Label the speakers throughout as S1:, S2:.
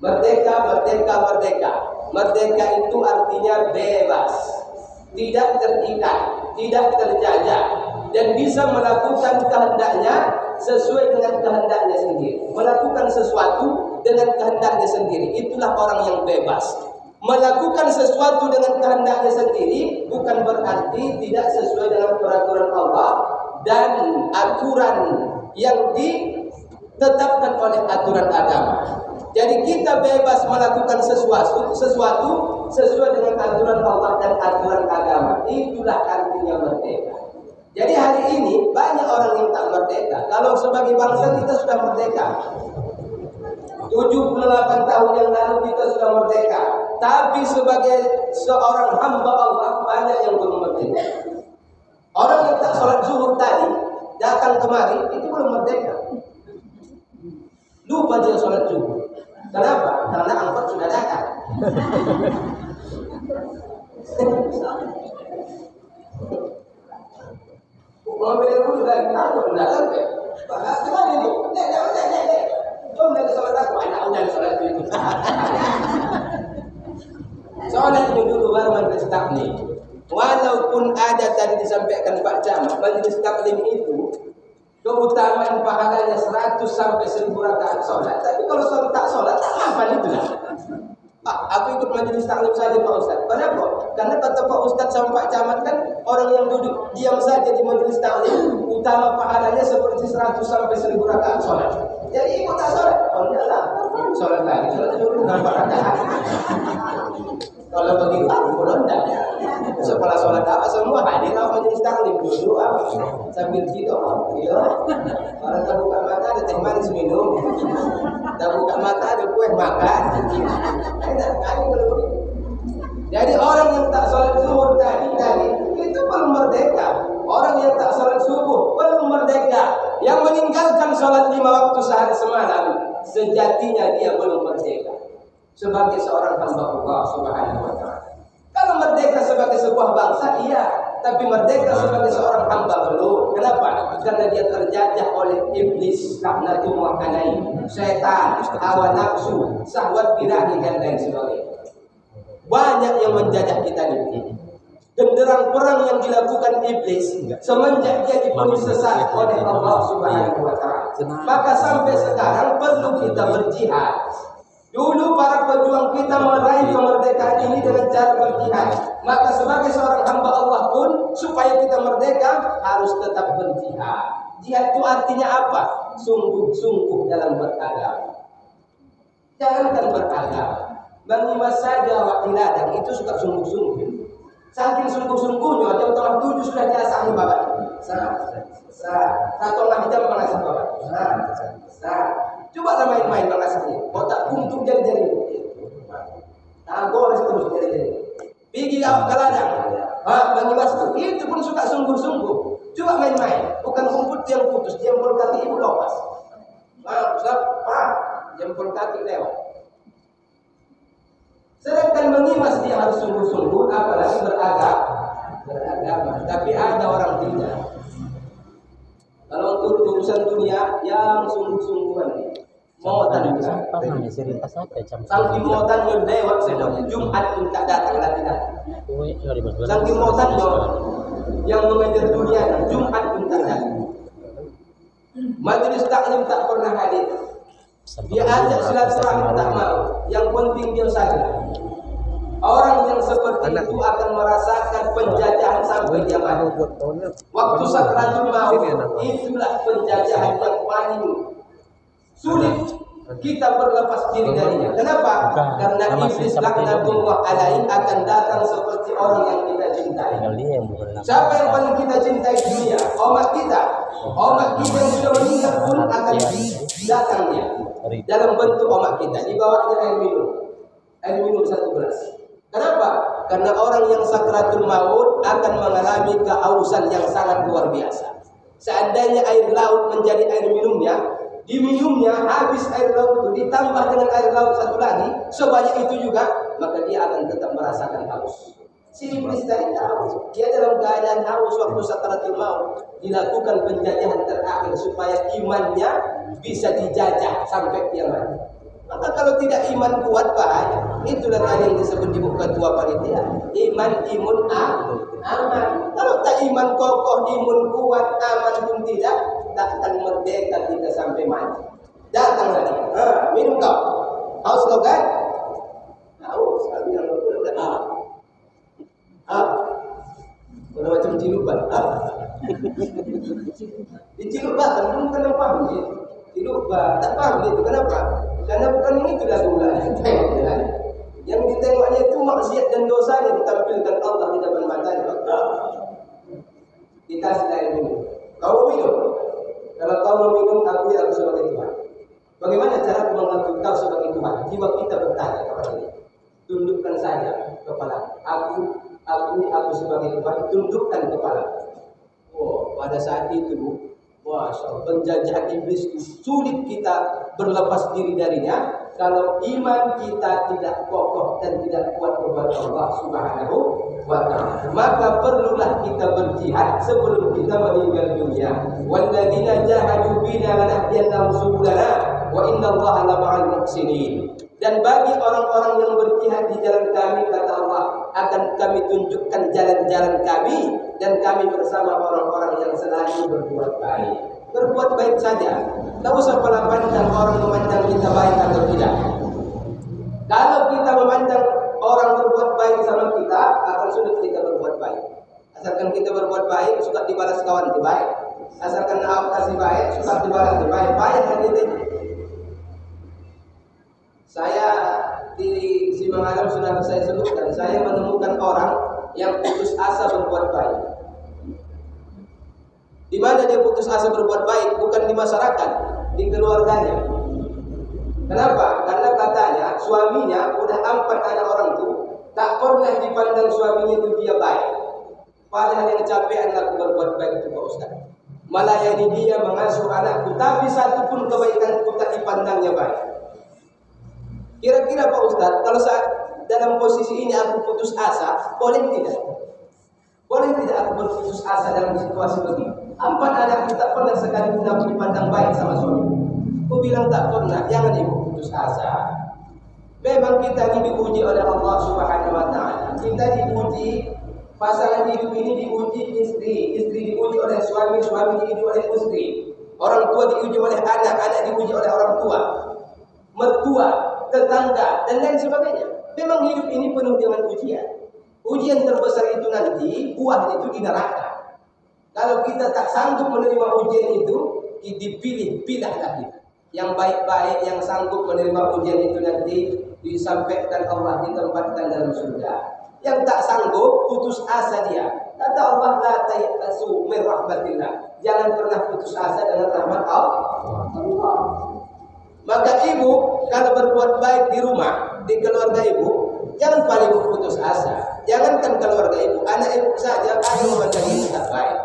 S1: Merdeka, merdeka, merdeka. Merdeka itu artinya bebas, tidak terikat, tidak terjajah, dan bisa melakukan kehendaknya sesuai dengan kehendaknya sendiri. Melakukan sesuatu dengan kehendaknya sendiri. Itulah orang yang bebas. Melakukan sesuatu dengan kehendaknya sendiri bukan berarti tidak sesuai dengan peraturan Allah dan aturan yang ditetapkan oleh aturan agama. Jadi kita bebas melakukan sesuatu sesuai dengan aturan Allah dan aturan agama. Itulah artinya merdeka. Jadi hari ini banyak orang yang tak merdeka. Kalau sebagai bangsa kita sudah merdeka. 78 tahun yang lalu kita sudah merdeka. Tapi sebagai seorang hamba Allah banyak yang belum merdeka. Orang yang tak sholat zuhur tadi datang kemari itu belum merdeka. Lupa dia sholat zuhur. Kenapa? Karena angkot sudah datang. Mobil dulu dari angkot sudah sampai. Gimana ini? Nek. Jom dari sholat aku. Anak udah sholat itu. Sholat dulu baru majelis taklim. Walaupun ada tadi disampaikan Pak Camat, majelis taklim itu keutamaan pahalanya 100 sampai 1000 rakaat sholat. Tapi kalau sholat tak sholat, apa itu lah? Pak, aku ikut majelis taklim saja Pak Ustaz. Kenapa? Karena kata Pak Ustaz sama Pak Camat kan orang yang duduk diam saja di majelis taklim, utama pahalanya seperti 100 sampai 1000 rakaat sholat. Jadi ikut tak sholat? Oh enggak lah, sholat lagi, sholat dulu berapa rakaat? Kalau begitu aku enggak. Setelah sholat apa semua hadir apa majelis taklim dulu apa sambil tidur ya. Kalau tak buka mata ada teh manis minum, tak buka mata ada kue makan. Enak kali kalau begitu. Jadi orang yang tak sholat zuhur tadi itu belum merdeka. Orang yang tak sholat subuh belum merdeka. Yang meninggalkan sholat 5 waktu sehari semalam sejatinya dia belum merdeka sebagai seorang hamba Allah Subhanahu wa ta'ala. Kalau merdeka sebagai sebuah bangsa, iya. Tapi merdeka sebagai seorang hamba belum. Kenapa? Karena dia terjajah oleh iblis, laknatullah alaihi, syaitan, hawa nafsu, syahwat birahi dan lain sebagainya. Banyak yang menjajah kita ini. Genderang perang yang dilakukan iblis semenjak dia dipenuhi sesat oleh Allah Subhanahu wa ta'ala. Maka sampai sekarang perlu kita berjihad. Dulu para pejuang kita meraih kemerdekaan ini dengan cara berjihad. Maka sebagai seorang hamba Allah pun supaya kita merdeka harus tetap berjihad. Jihad itu artinya apa? Sungguh-sungguh dalam beragama. Jangankan beragama, mengimas saja waktu ladang itu suka sungguh-sungguh. Saking sungguh-sungguhnya jam 7 sudah diasahi bapak. Satu lagi jam mengasah bapak. Coba main-main mengasahnya. Otak buntung jadi-jadi. Gores terus jadi-jadi. Pergi ke ladang. Mengimas itu pun suka sungguh-sungguh. Coba main-main. Bukan rumput yang putus, jempol kaki ibu lepas. Jempol kaki lewat. Sedangkan mengimas dia harus sungguh-sungguh, apalagi beragama. Tapi ada orang tidak. Kalau untuk urusan dunia yang sungguh-sungguhan, motan juga. Saking motan lewat semuanya. Jumat pun tak datang lagi. Saking motan yang mengejar dunia, Jumat pun tak datang. Majelis taklim tak pernah hadir. Dia ajak silaturahmi tak mau. Yang penting dia saja. Orang yang seperti itu akan merasakan penjajahan sampai dia mati. Waktu sakratul maut itulah penjajahan yang paling sulit kita berlepas diri darinya. Kenapa? Karena iblis laknatullah alaihi akan datang seperti orang yang kita cintai. Siapa yang paling kita cintai di dunia? Umat kita. Umat kita yang sudah meninggal pun akan datang dia dalam bentuk umat kita. Di bawahnya air minum. Air minum 1 gelas. Kenapa? Karena orang yang sakratul maut akan mengalami kehausan yang sangat luar biasa. Seandainya air laut menjadi air minumnya, diminumnya habis air laut itu ditambah dengan air laut satu lagi sebanyak itu juga, maka dia akan tetap merasakan haus. Si iblis tadi tahu, dia dalam keadaan haus waktu sakratul maut dilakukan penjajahan terakhir supaya imannya bisa dijajah sampai dia mati. Maka kalau tidak iman kuat bahaya. Itulah tadi yang disebut ibu ketua panitia. Imun aman. Kalau tak iman kokoh, imun kuat, aman pun tidak, tak akan merdeka kita sampai mati. Datang lagi. Minum kau. Haus kau kan? Haus. Kami yang udah. Udah macam ciluban. Diciluban, belum kena paham dia. Ciluban, tak paham dia itu kenapa? Karena bukan ini itu lagu-lagu. Yang ditengoknya itu maksiat dan dosanya ditampilkan Allah di depan matanya. Dikasih air minum. Kau minum. Kalau kau mau minum, akui aku sebagai Tuhan. Bagaimana cara mengakui kau sebagai Tuhan? Jiwa kita bertanya kepada dia. Tundukkan saja kepala. Akui aku sebagai Tuhan. Tundukkan kepala. Oh, pada saat itu, penjajahan iblis itu sulit kita berlepas diri darinya kalau iman kita tidak kokoh dan tidak kuat kepada Allah Subhanahu wa ta'ala. Maka perlulah kita berjihad sebelum kita meninggal dunia. Walladzina jahadu bina lanahdiyannahum subulana wa innallaha lama'al muhsinin. Dan bagi orang-orang yang berjihad di jalan kami, kata Allah, akan kami tunjukkan jalan-jalan kami dan kami bersama orang-orang yang selalu berbuat baik. Berbuat baik saja. Tak usah pandang orang memandang kita baik atau tidak. Kalau kita memandang orang berbuat baik sama kita, akan sulit kita berbuat baik. Asalkan kita berbuat baik, suka dibalas kawan itu baik. Asalkan awak kasih baik, suka dibalas itu baik. Baik hati ini. Saya di Simangalam sudah saya sebutkan, saya menemukan orang yang putus asa berbuat baik. Di mana dia putus asa berbuat baik? Bukan di masyarakat, di keluarganya. Kenapa? Karena katanya suaminya udah 4 anak orang itu, tak pernah dipandang suaminya itu dia baik. Padahal yang capek anak berbuat baik itu Pak Ustaz. Melayani dia, mengasuh anakku, tapi satu pun kebaikan tak dipandangnya baik. Kira-kira Pak Ustaz, kalau saat dalam posisi ini aku putus asa, boleh tidak? Boleh tidak aku berputus asa dalam situasi begini? 4 anak tak pernah sekali pun aku dipandang baik sama suami. Aku bilang tak pernah, jangan ibu putus asa. Memang kita ini diuji oleh Allah Subhanahu wa ta'ala. Kita diuji, pasangan hidup ini diuji istri diuji oleh suami diuji oleh istri. Orang tua diuji oleh anak diuji oleh orang tua. Mertua, tetangga, dan lain sebagainya. Memang hidup ini penuh dengan ujian. Ujian terbesar itu nanti, buahnya itu di neraka. Kalau kita tak sanggup menerima ujian itu, pilihlah kita. Yang baik-baik, yang sanggup menerima ujian itu nanti disampaikan Allah, ditempatkan dalam surga. Yang tak sanggup, putus asa dia. Kata Allah, la tayasu min rahmatillah. Jangan pernah putus asa dengan rahmat Allah. Maka ibu kalau berbuat baik di rumah, di keluarga ibu, jangan paling putus asa. Jangankan keluarga ibu, anak ibu saja ada memandang ibu tak baik.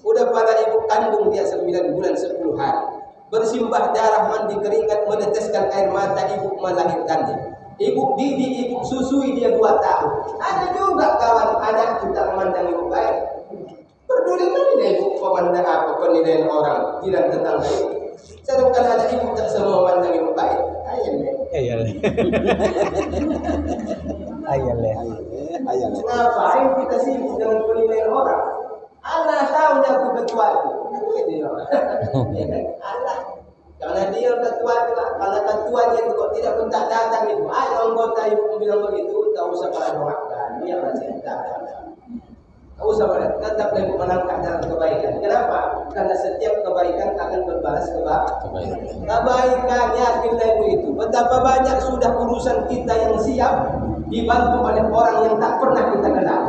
S1: Udah pada ibu kandung dia 9 bulan 10 hari. Bersimbah darah, mandi keringat, meneteskan air mata ibu melahirkannya. Ibu didik, ibu susui dia 2 tahun. Ada juga kawan anak kita memandang ibu baik. Peduli mana ibu memandang apa penilaian orang, jiran tetangga ibu. Sedangkan anak ibu tak semua memandang ibu baik. Ayah. Ngapain kita sibuk dengan penilaian orang? Allah tahu aku ketua itu. Allah. Karena dia ketua itu, kalau ketuanya itu kok tidak pun tak datang itu, ada anggota ibu bilang begitu, tak usah pada doakan, dia masih datang. Tak usah pada, tetap ibu melangkah dalam kebaikan. Kenapa? Karena setiap kebaikan akan berbalas kebaikan. Kebaikan, yakinlah ibu itu. Betapa banyak sudah urusan kita yang siap dibantu oleh orang yang tak pernah kita kenal.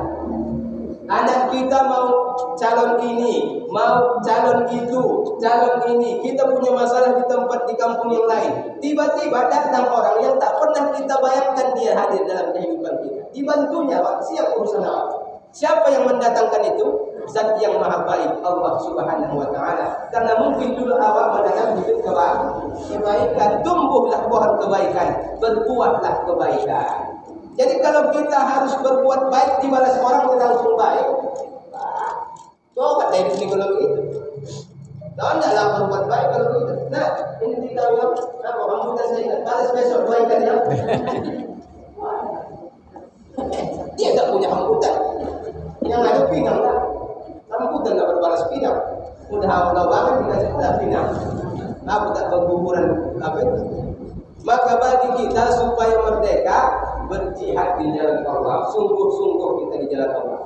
S1: Anak kita mau calon ini, mau calon itu, calon ini. Kita punya masalah di tempat di kampung yang lain. Tiba-tiba datang orang yang tak pernah kita bayangkan dia hadir dalam kehidupan kita. Dibantunya, Pak, siap urusan awak. Siapa yang mendatangkan itu? Zat yang maha baik, Allah Subhanahu wa ta'ala. Karena mungkin dulu awak menanam bibit kebaikan, tumbuhlah pohon kebaikan, berbuahlah kebaikan. Jadi kalau kita harus berbuat baik dibalas orang yang langsung baik, tobat dari sini kalau begitu. Tahu tidaklah berbuat baik kalau begitu. Nah, ini kita bilang, rambutan saya ingat balas besok doakan ya. Dia tak punya rambutan. Yang ada pinang lah. Rambutan tak berbalas pinang. Udah awal banget dikasih udah pinang. Aku tak berguguran apa itu. Maka bagi kita supaya merdeka berjihad di jalan Allah, sungguh-sungguh kita di jalan Allah.